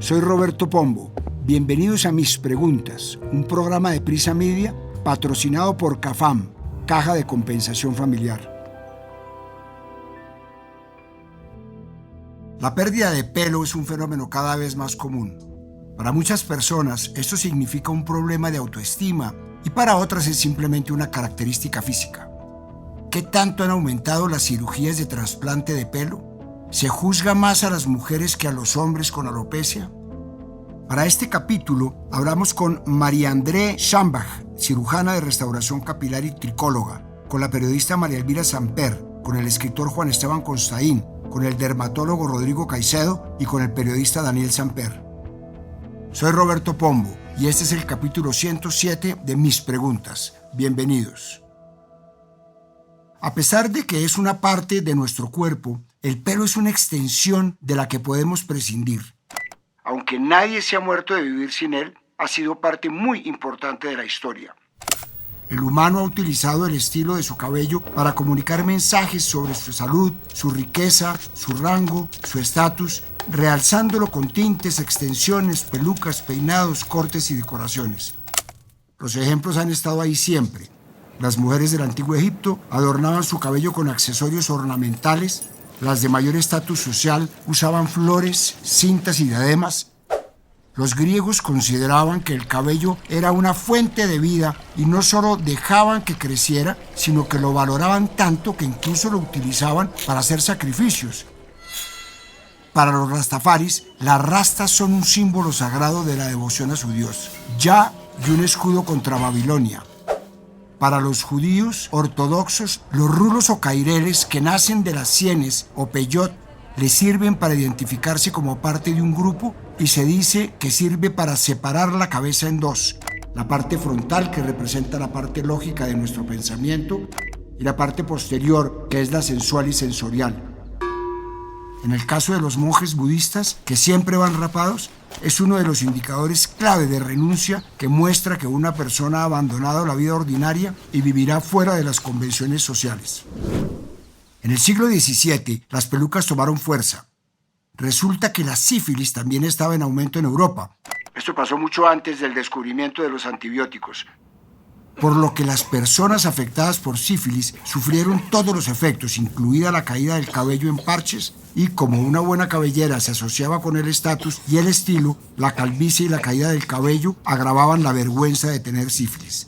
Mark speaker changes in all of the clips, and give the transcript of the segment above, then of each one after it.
Speaker 1: Soy Roberto Pombo. Bienvenidos a Mis Preguntas, un programa de Prisa Media patrocinado por CAFAM, Caja de Compensación Familiar. La pérdida de pelo es un fenómeno cada vez más común. Para muchas personas esto significa un problema de autoestima y para otras es simplemente una característica física. ¿Qué tanto han aumentado las cirugías de trasplante de pelo? ¿Se juzga más a las mujeres que a los hombres con alopecia? Para este capítulo hablamos con María André Schambach, cirujana de restauración capilar y tricóloga, con la periodista María Elvira Samper, con el escritor Juan Esteban Constaín, con el dermatólogo Rodrigo Caicedo y con el periodista Daniel Samper. Soy Roberto Pombo y este es el capítulo 107 de Mis Preguntas. Bienvenidos. A pesar de que es una parte de nuestro cuerpo, el pelo es una extensión de la que podemos prescindir. Aunque nadie se ha muerto de vivir sin él, ha sido parte muy importante de la historia. El humano ha utilizado el estilo de su cabello para comunicar mensajes sobre su salud, su riqueza, su rango, su estatus, realzándolo con tintes, extensiones, pelucas, peinados, cortes y decoraciones. Los ejemplos han estado ahí siempre. Las mujeres del antiguo Egipto adornaban su cabello con accesorios ornamentales. Las de mayor estatus social usaban flores, cintas y diademas. Los griegos consideraban que el cabello era una fuente de vida y no solo dejaban que creciera, sino que lo valoraban tanto que incluso lo utilizaban para hacer sacrificios. Para los rastafaris, las rastas son un símbolo sagrado de la devoción a su dios, Yah, y un escudo contra Babilonia. Para los judíos ortodoxos, los rulos o caireles que nacen de las sienes o peyot les sirven para identificarse como parte de un grupo y se dice que sirve para separar la cabeza en dos, la parte frontal que representa la parte lógica de nuestro pensamiento y la parte posterior que es la sensual y sensorial. En el caso de los monjes budistas, que siempre van rapados, es uno de los indicadores clave de renuncia que muestra que una persona ha abandonado la vida ordinaria y vivirá fuera de las convenciones sociales. En el siglo XVII, las pelucas tomaron fuerza. Resulta que la sífilis también estaba en aumento en Europa. Esto pasó mucho antes del descubrimiento de los antibióticos. Por lo que las personas afectadas por sífilis sufrieron todos los efectos, incluida la caída del cabello en parches, y como una buena cabellera se asociaba con el estatus y el estilo, la calvicie y la caída del cabello agravaban la vergüenza de tener sífilis.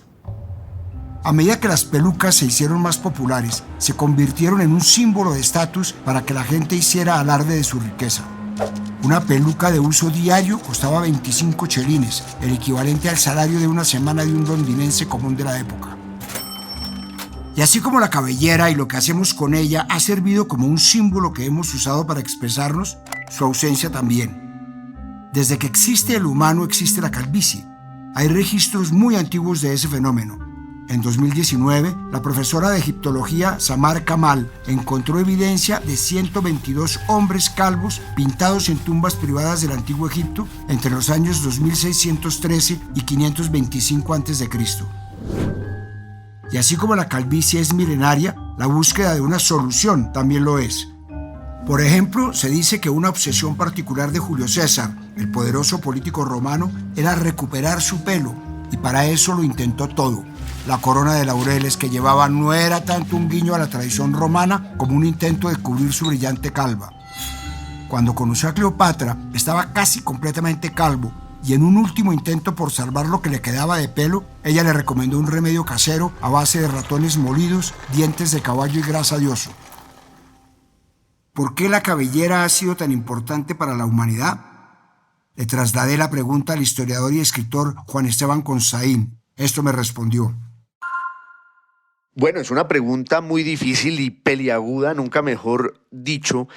Speaker 1: A medida que las pelucas se hicieron más populares, se convirtieron en un símbolo de estatus para que la gente hiciera alarde de su riqueza. Una peluca de uso diario costaba 25 chelines, el equivalente al salario de una semana de un londinense común de la época. Y así como la cabellera y lo que hacemos con ella ha servido como un símbolo que hemos usado para expresarnos, su ausencia también. Desde que existe el humano existe la calvicie. Hay registros muy antiguos de ese fenómeno. En 2019, la profesora de egiptología Samar Kamal encontró evidencia de 122 hombres calvos pintados en tumbas privadas del Antiguo Egipto entre los años 2613 y 525 a.C. Y así como la calvicie es milenaria, la búsqueda de una solución también lo es. Por ejemplo, se dice que una obsesión particular de Julio César, el poderoso político romano, era recuperar su pelo, y para eso lo intentó todo. La corona de laureles que llevaba no era tanto un guiño a la tradición romana como un intento de cubrir su brillante calva. Cuando conoció a Cleopatra, estaba casi completamente calvo y en un último intento por salvar lo que le quedaba de pelo, ella le recomendó un remedio casero a base de ratones molidos, dientes de caballo y grasa de oso. ¿Por qué la cabellera ha sido tan importante para la humanidad? Le trasladé la pregunta al historiador y escritor Juan Esteban Constaín. Esto me respondió.
Speaker 2: Bueno, es una pregunta muy difícil y peliaguda, nunca mejor dicho,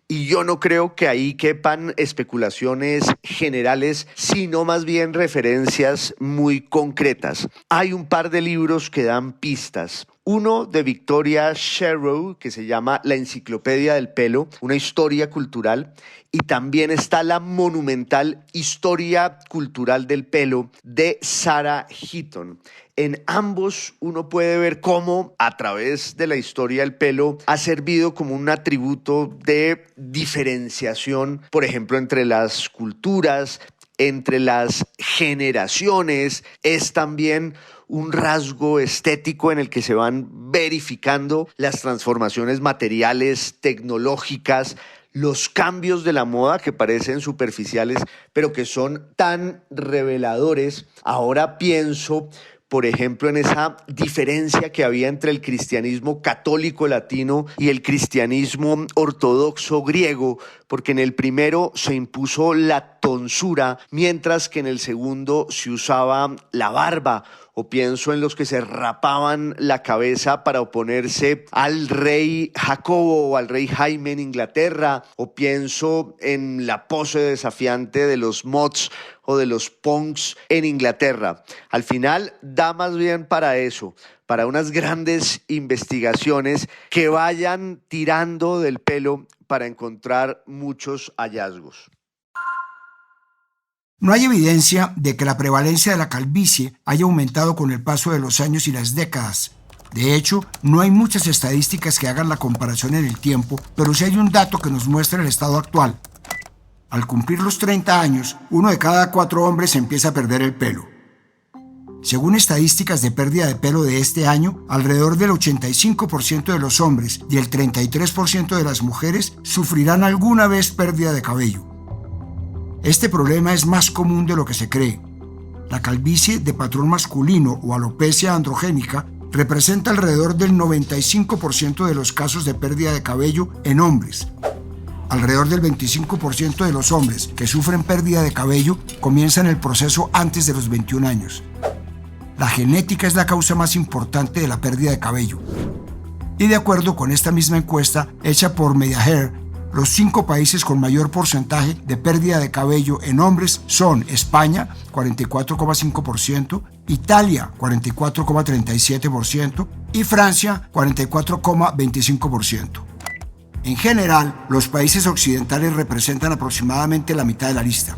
Speaker 2: y yo no creo que ahí quepan especulaciones generales, sino más bien referencias muy concretas. Hay un par de libros que dan pistas. Uno de Victoria Sherrow, que se llama La Enciclopedia del Pelo, una historia cultural, y también está la monumental Historia Cultural del Pelo de Sarah Heaton. En ambos uno puede ver cómo a través de la historia del pelo ha servido como un atributo de diferenciación, por ejemplo, entre las culturas, entre las generaciones. Es también un rasgo estético en el que se van verificando las transformaciones materiales, tecnológicas, los cambios de la moda que parecen superficiales, pero que son tan reveladores. Ahora pienso, por ejemplo, en esa diferencia que había entre el cristianismo católico latino y el cristianismo ortodoxo griego, porque en el primero se impuso la tonsura, mientras que en el segundo se usaba la barba. O pienso en los que se rapaban la cabeza para oponerse al rey Jacobo o al rey Jaime en Inglaterra. O pienso en la pose desafiante de los mods o de los punks en Inglaterra. Al final da más bien para eso, para unas grandes investigaciones que vayan tirando del pelo para encontrar muchos hallazgos.
Speaker 1: No hay evidencia de que la prevalencia de la calvicie haya aumentado con el paso de los años y las décadas. De hecho, no hay muchas estadísticas que hagan la comparación en el tiempo, pero sí hay un dato que nos muestra el estado actual. Al cumplir los 30 años, 1 de cada 4 hombres empieza a perder el pelo. Según estadísticas de pérdida de pelo de este año, alrededor del 85% de los hombres y el 33% de las mujeres sufrirán alguna vez pérdida de cabello. Este problema es más común de lo que se cree. La calvicie de patrón masculino o alopecia androgénica representa alrededor del 95% de los casos de pérdida de cabello en hombres. Alrededor del 25% de los hombres que sufren pérdida de cabello comienzan el proceso antes de los 21 años. La genética es la causa más importante de la pérdida de cabello. Y de acuerdo con esta misma encuesta hecha por Mediahair, los 5 países con mayor porcentaje de pérdida de cabello en hombres son España, 44,5%, Italia, 44,37% y Francia, 44,25%. En general, los países occidentales representan aproximadamente la mitad de la lista.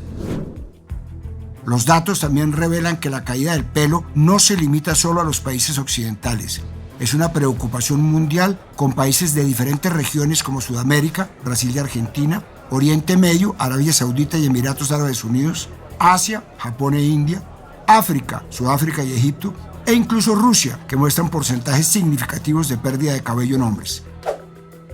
Speaker 1: Los datos también revelan que la caída del pelo no se limita solo a los países occidentales. Es una preocupación mundial con países de diferentes regiones como Sudamérica, Brasil y Argentina, Oriente Medio, Arabia Saudita y Emiratos Árabes Unidos, Asia, Japón e India, África, Sudáfrica y Egipto, e incluso Rusia, que muestran porcentajes significativos de pérdida de cabello en hombres.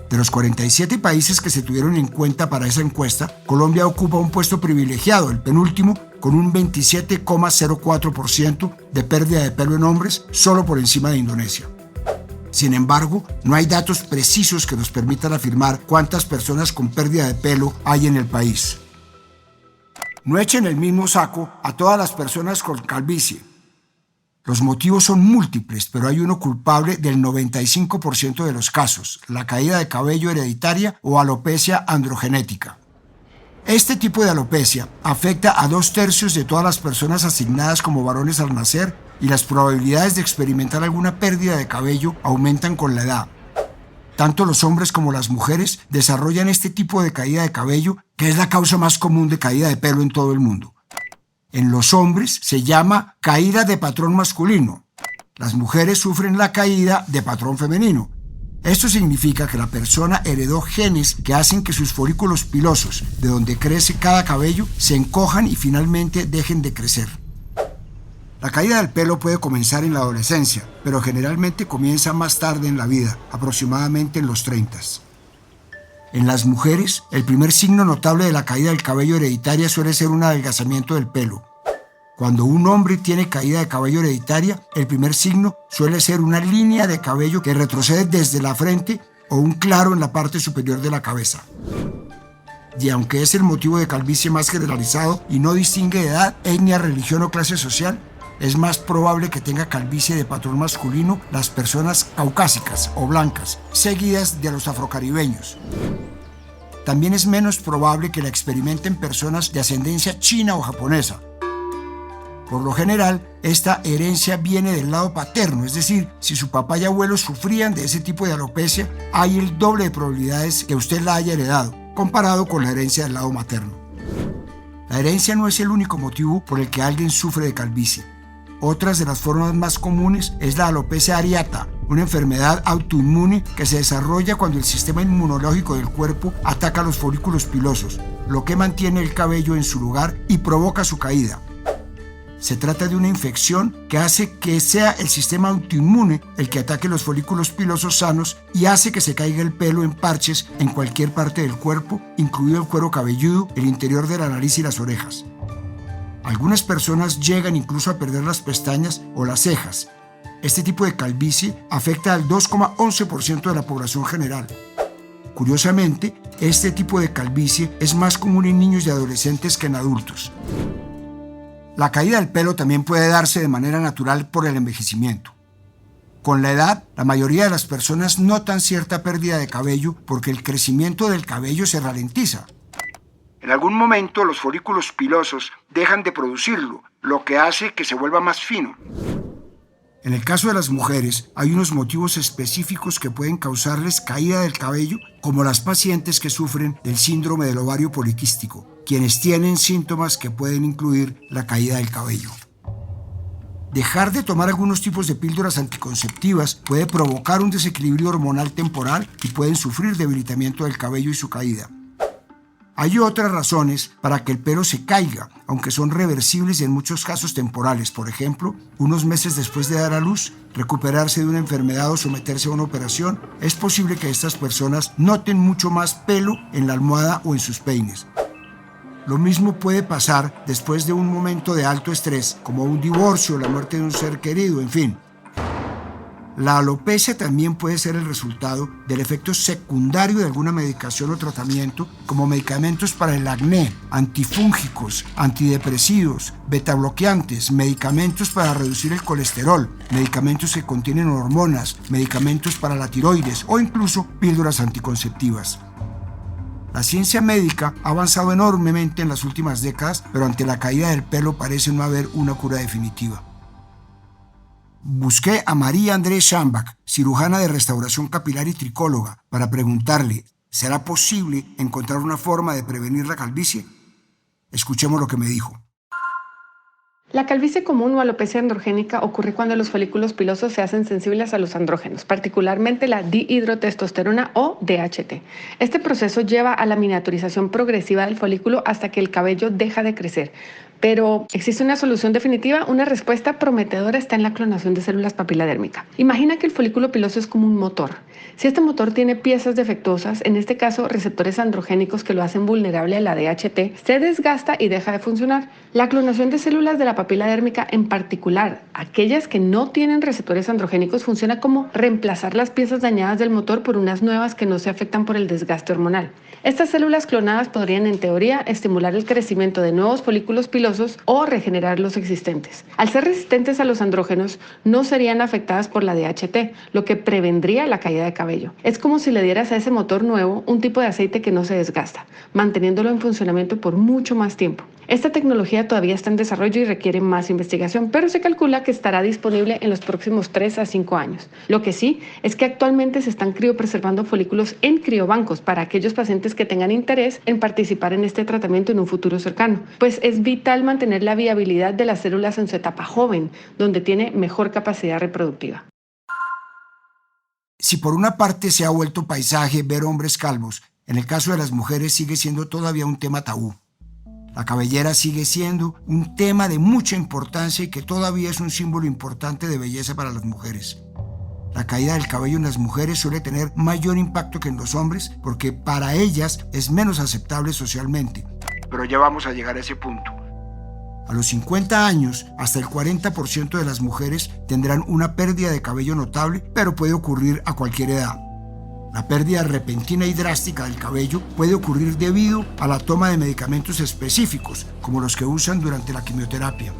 Speaker 1: De los 47 países que se tuvieron en cuenta para esa encuesta, Colombia ocupa un puesto privilegiado, el penúltimo, con un 27,04% de pérdida de pelo en hombres, solo por encima de Indonesia. Sin embargo, no hay datos precisos que nos permitan afirmar cuántas personas con pérdida de pelo hay en el país. No echen el mismo saco a todas las personas con calvicie. Los motivos son múltiples, pero hay uno culpable del 95% de los casos: la caída de cabello hereditaria o alopecia androgenética. Este tipo de alopecia afecta a 2/3 de todas las personas asignadas como varones al nacer, y las probabilidades de experimentar alguna pérdida de cabello aumentan con la edad. Tanto los hombres como las mujeres desarrollan este tipo de caída de cabello, que es la causa más común de caída de pelo en todo el mundo. En los hombres se llama caída de patrón masculino. Las mujeres sufren la caída de patrón femenino. Esto significa que la persona heredó genes que hacen que sus folículos pilosos, de donde crece cada cabello, se encojan y finalmente dejen de crecer. La caída del pelo puede comenzar en la adolescencia, pero generalmente comienza más tarde en la vida, aproximadamente en los 30. En las mujeres, el primer signo notable de la caída del cabello hereditaria suele ser un adelgazamiento del pelo. Cuando un hombre tiene caída de cabello hereditaria, el primer signo suele ser una línea de cabello que retrocede desde la frente o un claro en la parte superior de la cabeza. Y aunque es el motivo de calvicie más generalizado y no distingue de edad, etnia, religión o clase social, es más probable que tenga calvicie de patrón masculino las personas caucásicas o blancas, seguidas de los afrocaribeños. También es menos probable que la experimenten personas de ascendencia china o japonesa. Por lo general, esta herencia viene del lado paterno, es decir, si su papá y abuelo sufrían de ese tipo de alopecia, hay el doble de probabilidades que usted la haya heredado, comparado con la herencia del lado materno. La herencia no es el único motivo por el que alguien sufre de calvicie. Otras de las formas más comunes es la alopecia areata, una enfermedad autoinmune que se desarrolla cuando el sistema inmunológico del cuerpo ataca los folículos pilosos, lo que mantiene el cabello en su lugar y provoca su caída. Se trata de una infección que hace que sea el sistema autoinmune el que ataque los folículos pilosos sanos y hace que se caiga el pelo en parches en cualquier parte del cuerpo, incluido el cuero cabelludo, el interior de la nariz y las orejas. Algunas personas llegan incluso a perder las pestañas o las cejas. Este tipo de calvicie afecta al 2,11% de la población general. Curiosamente, este tipo de calvicie es más común en niños y adolescentes que en adultos. La caída del pelo también puede darse de manera natural por el envejecimiento. Con la edad, la mayoría de las personas notan cierta pérdida de cabello porque el crecimiento del cabello se ralentiza. En algún momento los folículos pilosos dejan de producirlo, lo que hace que se vuelva más fino. En el caso de las mujeres, hay unos motivos específicos que pueden causarles caída del cabello, como las pacientes que sufren del síndrome del ovario poliquístico, quienes tienen síntomas que pueden incluir la caída del cabello. Dejar de tomar algunos tipos de píldoras anticonceptivas puede provocar un desequilibrio hormonal temporal y pueden sufrir debilitamiento del cabello y su caída. Hay otras razones para que el pelo se caiga, aunque son reversibles y en muchos casos temporales. Por ejemplo, unos meses después de dar a luz, recuperarse de una enfermedad o someterse a una operación, es posible que estas personas noten mucho más pelo en la almohada o en sus peines. Lo mismo puede pasar después de un momento de alto estrés, como un divorcio, la muerte de un ser querido, en fin. La alopecia también puede ser el resultado del efecto secundario de alguna medicación o tratamiento, como medicamentos para el acné, antifúngicos, antidepresivos, betabloqueantes, medicamentos para reducir el colesterol, medicamentos que contienen hormonas, medicamentos para la tiroides o incluso píldoras anticonceptivas. La ciencia médica ha avanzado enormemente en las últimas décadas, pero ante la caída del pelo parece no haber una cura definitiva. Busqué a María Andrés Schambach, cirujana de restauración capilar y tricóloga, para preguntarle, ¿será posible encontrar una forma de prevenir la calvicie? Escuchemos lo que me dijo.
Speaker 3: La calvicie común o alopecia androgénica ocurre cuando los folículos pilosos se hacen sensibles a los andrógenos, particularmente la dihidrotestosterona o DHT. Este proceso lleva a la miniaturización progresiva del folículo hasta que el cabello deja de crecer. Pero, ¿existe una solución definitiva? Una respuesta prometedora está en la clonación de células papiladérmica. Imagina que el folículo piloso es como un motor. Si este motor tiene piezas defectuosas, en este caso receptores androgénicos que lo hacen vulnerable a la DHT, se desgasta y deja de funcionar. La clonación de células de la papila dérmica, en particular aquellas que no tienen receptores androgénicos, funciona como reemplazar las piezas dañadas del motor por unas nuevas que no se afectan por el desgaste hormonal. Estas células clonadas podrían, en teoría, estimular el crecimiento de nuevos folículos pilosos o regenerar los existentes. Al ser resistentes a los andrógenos, no serían afectadas por la DHT, lo que prevendría la caída de cabello. Es como si le dieras a ese motor nuevo un tipo de aceite que no se desgasta, manteniéndolo en funcionamiento por mucho más tiempo. Esta tecnología todavía está en desarrollo y requiere más investigación, pero se calcula que estará disponible en los próximos 3 a 5 años. Lo que sí es que actualmente se están criopreservando folículos en criobancos para aquellos pacientes que tengan interés en participar en este tratamiento en un futuro cercano, pues es vital mantener la viabilidad de las células en su etapa joven, donde tiene mejor capacidad reproductiva.
Speaker 1: Si por una parte se ha vuelto paisaje ver hombres calvos, en el caso de las mujeres sigue siendo todavía un tema tabú. La cabellera sigue siendo un tema de mucha importancia y que todavía es un símbolo importante de belleza para las mujeres. La caída del cabello en las mujeres suele tener mayor impacto que en los hombres porque para ellas es menos aceptable socialmente. Pero ya vamos a llegar a ese punto. A los 50 años, hasta el 40% de las mujeres tendrán una pérdida de cabello notable, pero puede ocurrir a cualquier edad. La pérdida repentina y drástica del cabello puede ocurrir debido a la toma de medicamentos específicos, como los que usan durante la quimioterapia.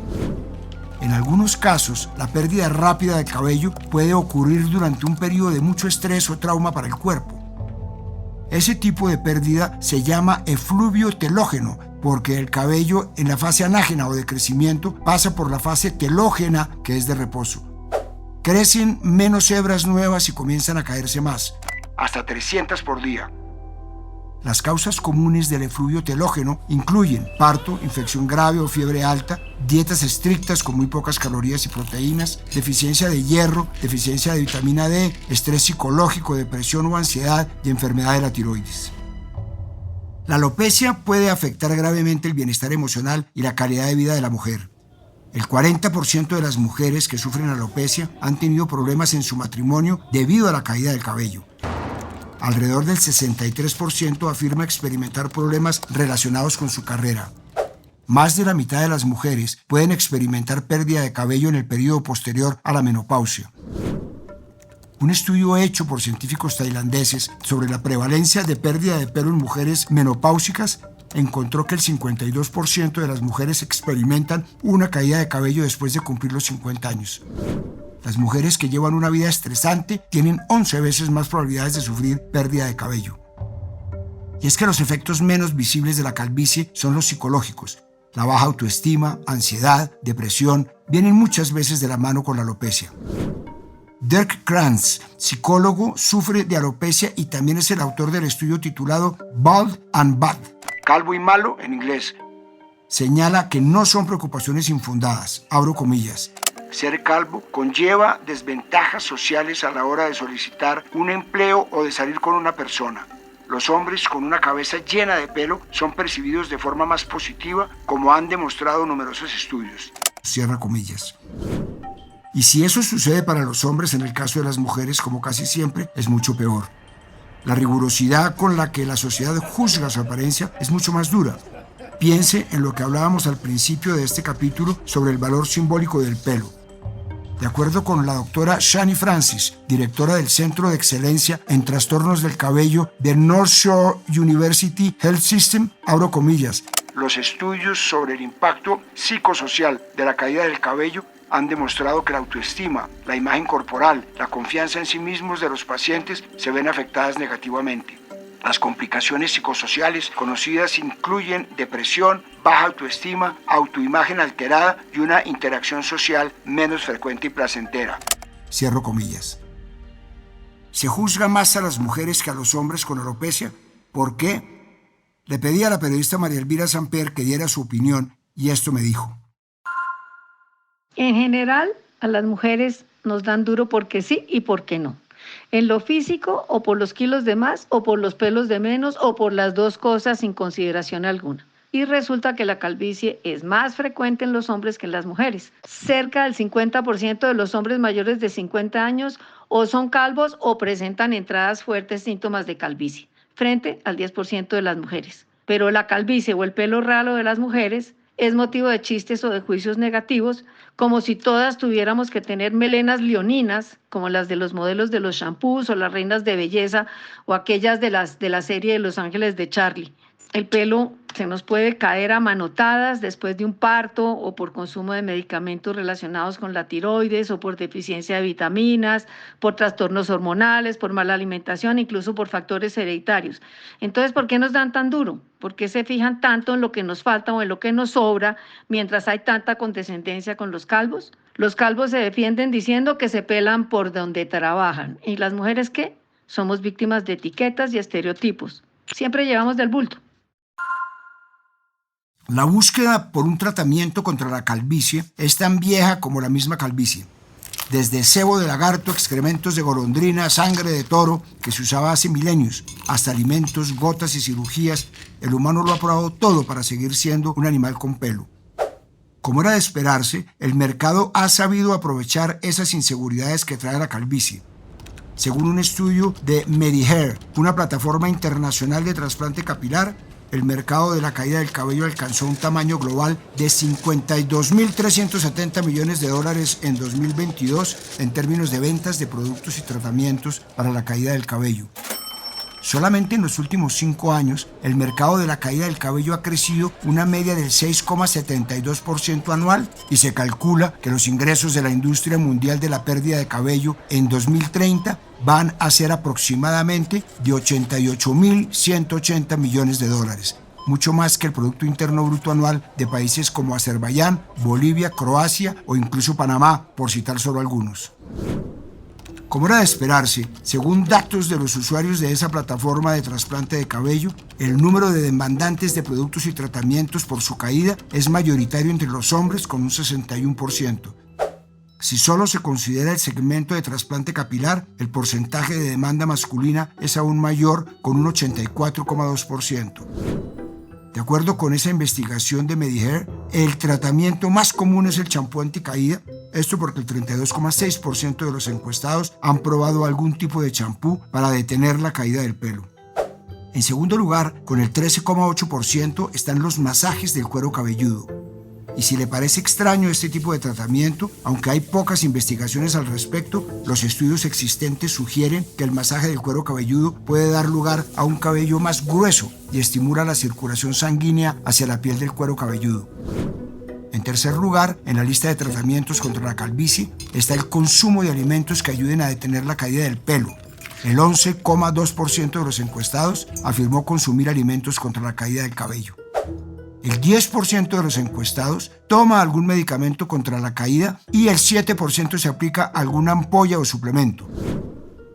Speaker 1: En algunos casos, la pérdida rápida del cabello puede ocurrir durante un periodo de mucho estrés o trauma para el cuerpo. Ese tipo de pérdida se llama efluvio telógeno, porque el cabello en la fase anágena o de crecimiento pasa por la fase telógena, que es de reposo. Crecen menos hebras nuevas y comienzan a caerse más, hasta 300 por día. Las causas comunes del efluvio telógeno incluyen parto, infección grave o fiebre alta, dietas estrictas con muy pocas calorías y proteínas, deficiencia de hierro, deficiencia de vitamina D, estrés psicológico, depresión o ansiedad y enfermedad de la tiroides. La alopecia puede afectar gravemente el bienestar emocional y la calidad de vida de la mujer. El 40% de las mujeres que sufren alopecia han tenido problemas en su matrimonio debido a la caída del cabello. Alrededor del 63% afirma experimentar problemas relacionados con su carrera. Más de la mitad de las mujeres pueden experimentar pérdida de cabello en el periodo posterior a la menopausia. Un estudio hecho por científicos tailandeses sobre la prevalencia de pérdida de pelo en mujeres menopáusicas encontró que el 52% de las mujeres experimentan una caída de cabello después de cumplir los 50 años. Las mujeres que llevan una vida estresante tienen 11 veces más probabilidades de sufrir pérdida de cabello. Y es que los efectos menos visibles de la calvicie son los psicológicos. La baja autoestima, ansiedad, depresión, vienen muchas veces de la mano con la alopecia. Dirk Kranz, psicólogo, sufre de alopecia y también es el autor del estudio titulado Bald and Bad, calvo y malo en inglés. Señala que no son preocupaciones infundadas, abro comillas. Ser calvo conlleva desventajas sociales a la hora de solicitar un empleo o de salir con una persona. Los hombres con una cabeza llena de pelo son percibidos de forma más positiva, como han demostrado numerosos estudios. Cierra comillas. Y si eso sucede para los hombres, en el caso de las mujeres, como casi siempre, es mucho peor. La rigurosidad con la que la sociedad juzga su apariencia es mucho más dura. Piense en lo que hablábamos al principio de este capítulo sobre el valor simbólico del pelo. De acuerdo con la doctora Shani Francis, directora del Centro de Excelencia en Trastornos del Cabello de North Shore University Health System, abro comillas, los estudios sobre el impacto psicosocial de la caída del cabello han demostrado que la autoestima, la imagen corporal, la confianza en sí mismos de los pacientes se ven afectadas negativamente. Las complicaciones psicosociales conocidas incluyen depresión, baja autoestima, autoimagen alterada y una interacción social menos frecuente y placentera. Cierro comillas. ¿Se juzga más a las mujeres que a los hombres con alopecia? ¿Por qué? Le pedí a la periodista María Elvira Samper que diera su opinión y esto me dijo.
Speaker 4: En general, a las mujeres nos dan duro porque sí y porque no. En lo físico, o por los kilos de más, o por los pelos de menos, o por las dos cosas sin consideración alguna. Y resulta que la calvicie es más frecuente en los hombres que en las mujeres. Cerca del 50% de los hombres mayores de 50 años o son calvos o presentan entradas fuertes síntomas de calvicie, frente al 10% de las mujeres. Pero la calvicie o el pelo ralo de las mujeres es motivo de chistes o de juicios negativos, como si todas tuviéramos que tener melenas leoninas, como las de los modelos de los shampoos o las reinas de belleza o aquellas de la serie de Los Ángeles de Charlie. El pelo se nos puede caer a manotadas después de un parto o por consumo de medicamentos relacionados con la tiroides o por deficiencia de vitaminas, por trastornos hormonales, por mala alimentación, incluso por factores hereditarios. Entonces, ¿por qué nos dan tan duro? ¿Por qué se fijan tanto en lo que nos falta o en lo que nos sobra mientras hay tanta condescendencia con los calvos? Los calvos se defienden diciendo que se pelan por donde trabajan. ¿Y las mujeres qué? Somos víctimas de etiquetas y estereotipos. Siempre llevamos del bulto.
Speaker 1: La búsqueda por un tratamiento contra la calvicie es tan vieja como la misma calvicie. Desde sebo de lagarto, excrementos de golondrina, sangre de toro, que se usaba hace milenios, hasta alimentos, gotas y cirugías, el humano lo ha probado todo para seguir siendo un animal con pelo. Como era de esperarse, el mercado ha sabido aprovechar esas inseguridades que trae la calvicie. Según un estudio de Medihair, una plataforma internacional de trasplante capilar, el mercado de la caída del cabello alcanzó un tamaño global de $52.370 millones en 2022 en términos de ventas de productos y tratamientos para la caída del cabello. Solamente en los últimos 5 años, el mercado de la caída del cabello ha crecido una media del 6,72% anual y se calcula que los ingresos de la industria mundial de la pérdida de cabello en 2030 van a ser aproximadamente de $88.180 millones. mucho más que el Producto Interno Bruto anual de países como Azerbaiyán, Bolivia, Croacia o incluso Panamá, por citar solo algunos. Como era de esperarse, según datos de los usuarios de esa plataforma de trasplante de cabello, el número de demandantes de productos y tratamientos por su caída es mayoritario entre los hombres con un 61%. Si solo se considera el segmento de trasplante capilar, el porcentaje de demanda masculina es aún mayor con un 84,2%. De acuerdo con esa investigación de Medihair, el tratamiento más común es el champú anticaída, esto porque el 32,6% de los encuestados han probado algún tipo de champú para detener la caída del pelo. En segundo lugar, con el 13,8% están los masajes del cuero cabelludo. Y si le parece extraño este tipo de tratamiento, aunque hay pocas investigaciones al respecto, los estudios existentes sugieren que el masaje del cuero cabelludo puede dar lugar a un cabello más grueso y estimula la circulación sanguínea hacia la piel del cuero cabelludo. En tercer lugar, en la lista de tratamientos contra la calvicie está el consumo de alimentos que ayuden a detener la caída del pelo. El 11,2% de los encuestados afirmó consumir alimentos contra la caída del cabello. El 10% de los encuestados toma algún medicamento contra la caída y el 7% se aplica alguna ampolla o suplemento.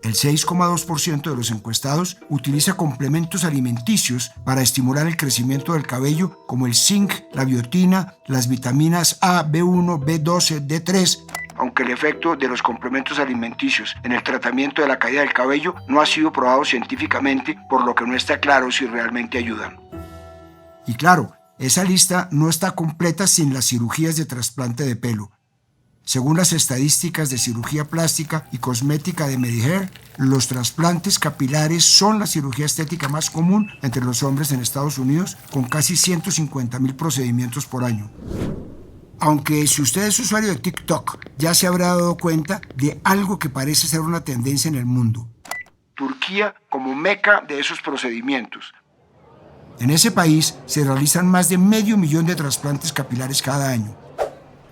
Speaker 1: El 6,2% de los encuestados utiliza complementos alimenticios para estimular el crecimiento del cabello, como el zinc, la biotina, las vitaminas A, B1, B12, D3, aunque el efecto de los complementos alimenticios en el tratamiento de la caída del cabello no ha sido probado científicamente, por lo que no está claro si realmente ayudan. Y claro, esa lista no está completa sin las cirugías de trasplante de pelo. Según las estadísticas de cirugía plástica y cosmética de Medihair, los trasplantes capilares son la cirugía estética más común entre los hombres en Estados Unidos, con casi 150,000 procedimientos por año. Aunque si usted es usuario de TikTok, ya se habrá dado cuenta de algo que parece ser una tendencia en el mundo. Turquía como meca de esos procedimientos. En ese país se realizan más de 500,000 de trasplantes capilares cada año.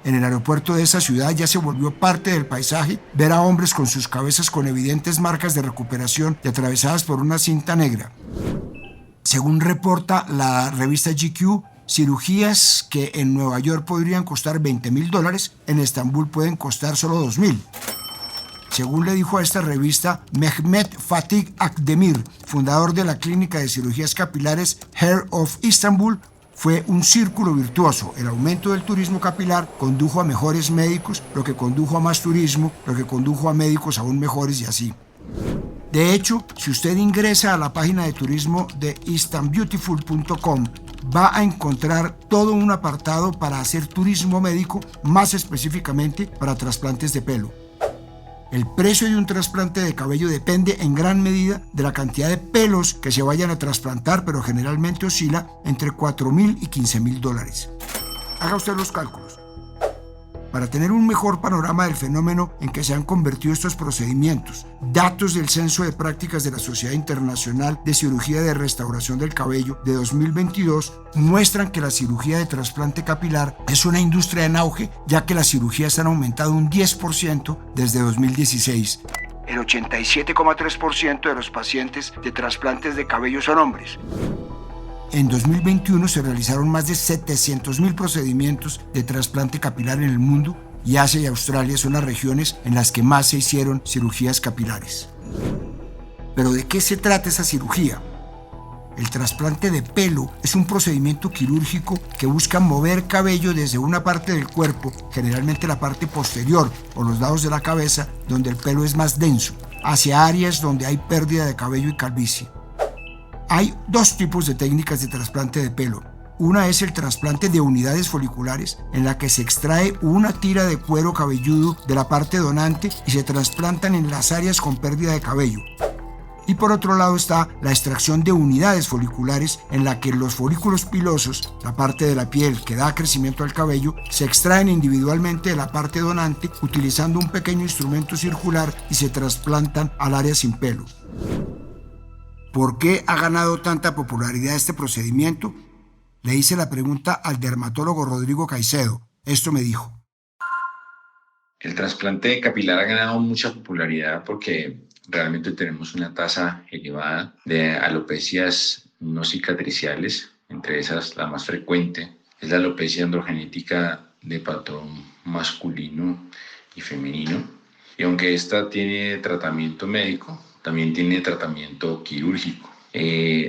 Speaker 1: En el aeropuerto de esa ciudad ya se volvió parte del paisaje ver a hombres con sus cabezas con evidentes marcas de recuperación y atravesadas por una cinta negra. Según reporta la revista GQ, cirugías que en Nueva York podrían costar $20,000, en Estambul pueden costar solo $2,000. Según le dijo a esta revista Mehmet Fatih Akdemir, fundador de la clínica de cirugías capilares Hair of Istanbul, fue un círculo virtuoso. El aumento del turismo capilar condujo a mejores médicos, lo que condujo a más turismo, lo que condujo a médicos aún mejores y así. De hecho, si usted ingresa a la página de turismo de istanbeautiful.com, va a encontrar todo un apartado para hacer turismo médico, más específicamente para trasplantes de pelo. El precio de un trasplante de cabello depende en gran medida de la cantidad de pelos que se vayan a trasplantar, pero generalmente oscila entre $4,000 y $15,000. Haga usted los cálculos. Para tener un mejor panorama del fenómeno en que se han convertido estos procedimientos, datos del Censo de Prácticas de la Sociedad Internacional de Cirugía de Restauración del Cabello de 2022 muestran que la cirugía de trasplante capilar es una industria en auge, ya que las cirugías han aumentado un 10% desde 2016. El 87,3% de los pacientes de trasplantes de cabello son hombres. En 2021 se realizaron más de 700,000 procedimientos de trasplante capilar en el mundo y Asia y Australia son las regiones en las que más se hicieron cirugías capilares. ¿Pero de qué se trata esa cirugía? El trasplante de pelo es un procedimiento quirúrgico que busca mover cabello desde una parte del cuerpo, generalmente la parte posterior o los lados de la cabeza, donde el pelo es más denso, hacia áreas donde hay pérdida de cabello y calvicie. Hay dos tipos de técnicas de trasplante de pelo. Una es el trasplante de unidades foliculares, en la que se extrae una tira de cuero cabelludo de la parte donante y se trasplantan en las áreas con pérdida de cabello. Y por otro lado está la extracción de unidades foliculares, en la que los folículos pilosos, la parte de la piel que da crecimiento al cabello, se extraen individualmente de la parte donante utilizando un pequeño instrumento circular y se trasplantan al área sin pelo. ¿Por qué ha ganado tanta popularidad este procedimiento? Le hice la pregunta al dermatólogo Rodrigo Caicedo. Esto me dijo.
Speaker 5: El trasplante capilar ha ganado mucha popularidad porque realmente tenemos una tasa elevada de alopecias no cicatriciales Entre esas, la más frecuente es la alopecia androgenética de patrón masculino y femenino. Y aunque esta tiene tratamiento médico, también tiene tratamiento quirúrgico.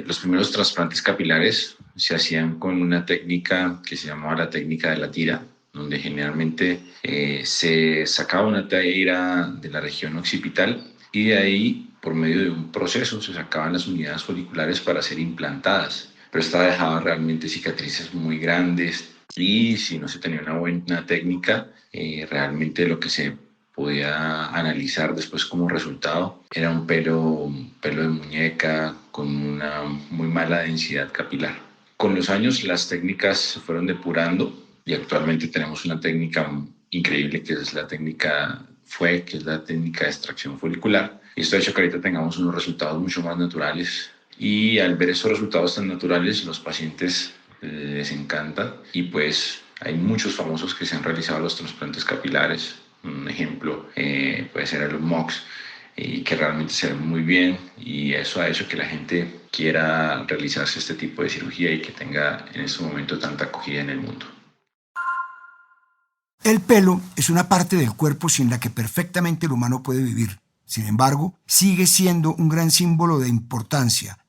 Speaker 5: Los primeros trasplantes capilares se hacían con una técnica que se llamaba la técnica de la tira, donde generalmente se sacaba una tira de la región occipital y de ahí, por medio de un proceso, se sacaban las unidades foliculares para ser implantadas. Pero esta dejaba realmente cicatrices muy grandes y si no se tenía una buena técnica, realmente lo que se podía analizar después como resultado era un pelo de muñeca con una muy mala densidad capilar. Con los años las técnicas se fueron depurando y actualmente tenemos una técnica increíble que es la técnica FUE, que es la técnica de extracción folicular. Y esto ha hecho que ahorita tengamos unos resultados mucho más naturales. Y al ver esos resultados tan naturales, los pacientes les encanta. Y pues hay muchos famosos que se han realizado los trasplantes capilares. Un ejemplo puede ser el Mox, y que realmente se ve muy bien. Y eso ha hecho que la gente quiera realizarse este tipo de cirugía y que tenga en este momento tanta acogida en el mundo.
Speaker 1: El pelo es una parte del cuerpo sin la que perfectamente el humano puede vivir. Sin embargo, sigue siendo un gran símbolo de importancia.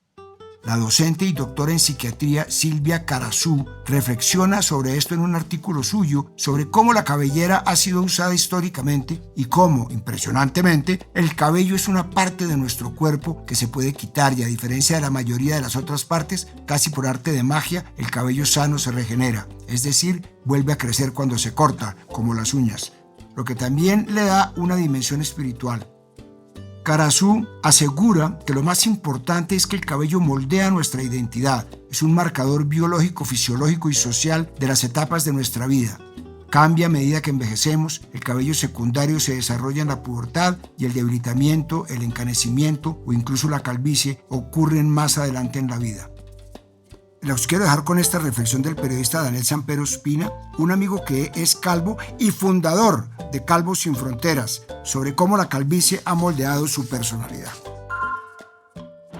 Speaker 1: La docente y doctora en psiquiatría Silvia Carazú reflexiona sobre esto en un artículo suyo sobre cómo la cabellera ha sido usada históricamente y cómo, impresionantemente, el cabello es una parte de nuestro cuerpo que se puede quitar y a diferencia de la mayoría de las otras partes, casi por arte de magia, el cabello sano se regenera, es decir, vuelve a crecer cuando se corta, como las uñas, lo que también le da una dimensión espiritual. Carazú asegura que lo más importante es que el cabello moldea nuestra identidad, es un marcador biológico, fisiológico y social de las etapas de nuestra vida. Cambia a medida que envejecemos, el cabello secundario se desarrolla en la pubertad y el debilitamiento, el encanecimiento o incluso la calvicie ocurren más adelante en la vida. Los quiero dejar con esta reflexión del periodista Daniel Sampero Espina, un amigo que es calvo y fundador de Calvos Sin Fronteras, sobre cómo la calvicie ha moldeado su personalidad.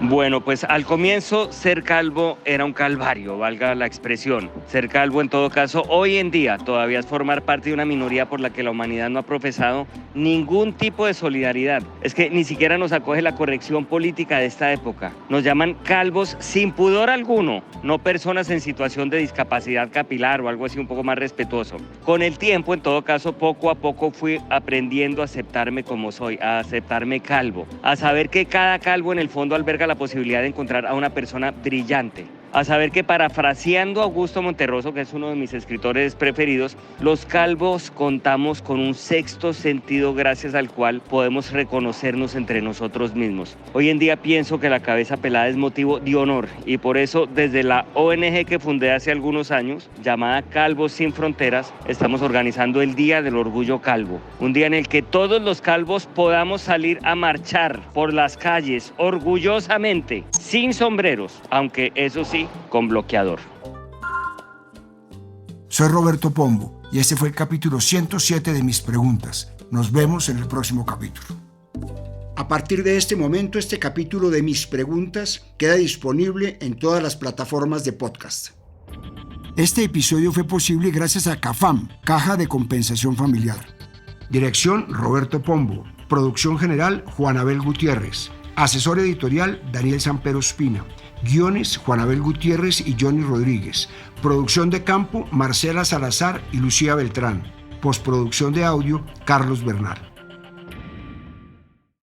Speaker 6: Bueno, pues al comienzo ser calvo era un calvario, valga la expresión. Ser calvo en todo caso hoy en día todavía es formar parte de una minoría por la que la humanidad no ha profesado ningún tipo de solidaridad. Es que ni siquiera nos acoge la corrección política de esta época. Nos llaman calvos sin pudor alguno, no personas en situación de discapacidad capilar o algo así un poco más respetuoso. Con el tiempo, en todo caso, poco a poco fui aprendiendo a aceptarme como soy, a aceptarme calvo, a saber que cada calvo en el fondo alberga la posibilidad de encontrar a una persona brillante, a saber que parafraseando a Augusto Monterroso, que es uno de mis escritores preferidos, los calvos contamos con un sexto sentido gracias al cual podemos reconocernos entre nosotros mismos. Hoy en día pienso que la cabeza pelada es motivo de honor y por eso desde la ONG que fundé hace algunos años, llamada Calvos Sin Fronteras, estamos organizando el Día del Orgullo Calvo, un día en el que todos los calvos podamos salir a marchar por las calles orgullosamente, sin sombreros, aunque eso sí, con bloqueador.
Speaker 1: Soy Roberto Pombo y este fue el capítulo 107 de Mis Preguntas. Nos vemos en el próximo capítulo. A partir de este momento, este capítulo de Mis Preguntas queda disponible en todas las plataformas de podcast. Este episodio fue posible gracias a CAFAM, Caja de Compensación Familiar. Dirección Roberto Pombo. Producción general Juan Abel Gutiérrez. Asesor editorial Daniel Sampero Espina. Guiones Juan Abel Gutiérrez y Johnny Rodríguez. Producción de campo Marcela Salazar y Lucía Beltrán. Postproducción de audio Carlos Bernal.